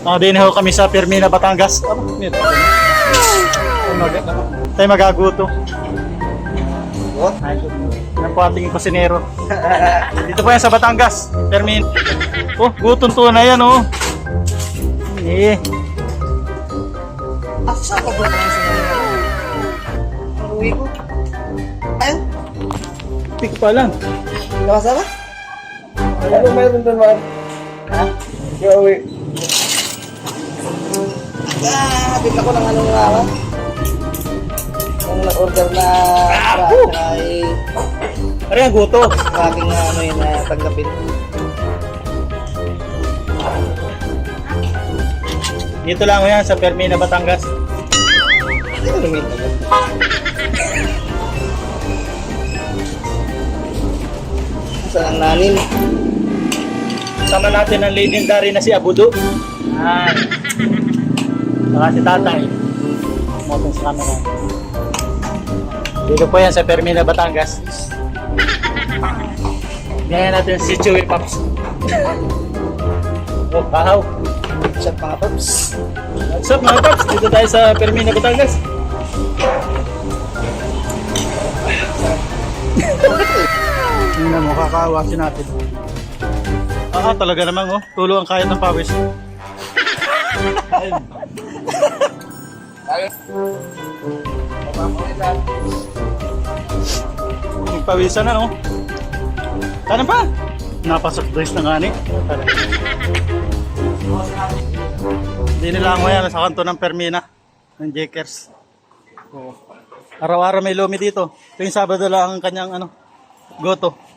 Din ho kami sa Fermina, Batangas. Tayo magaguto. What? Yan po ating kusinero. Dito po yan sa Batangas. Fermina. Oh, gutom to na yan oh. Eh. Saan ka ba naman sa mga? Ang uwi ko. Ayun. Hindi ko pa alam. Nakasa ba? Ano mayroon doon man? Ha? Yung uwi. Habit ako ng anong nga ba? Kung nag-order na ay Ano yan, guto? aking ano yun na tanggapin. Dito lang yan sa Fermina, Batangas. Ano namin ito? Saan ang nanin? Sama natin ang legendary na si Abudo. Ay. Saka si Tatay. Motong sa camera. Dito po yan sa Fermina, Batangas. Ngayon natin si Chewy Pops. Oh, bahaw. Shot mga paps. What's up mga Pops? Dito tayo sa Fermina, Batangas. Tingnan mo, kakaawasin natin. Talaga namang oh. Tulo ang kayat ng pawis. Nagpawisan na oh. Tanan pa? Napasok brace na nga ni. Hindi nila ang yan sa kanto ng Fermina. Ng Jakers. Araw-araw may lumi dito. Tuwing Sabado lang ang kanyang goto.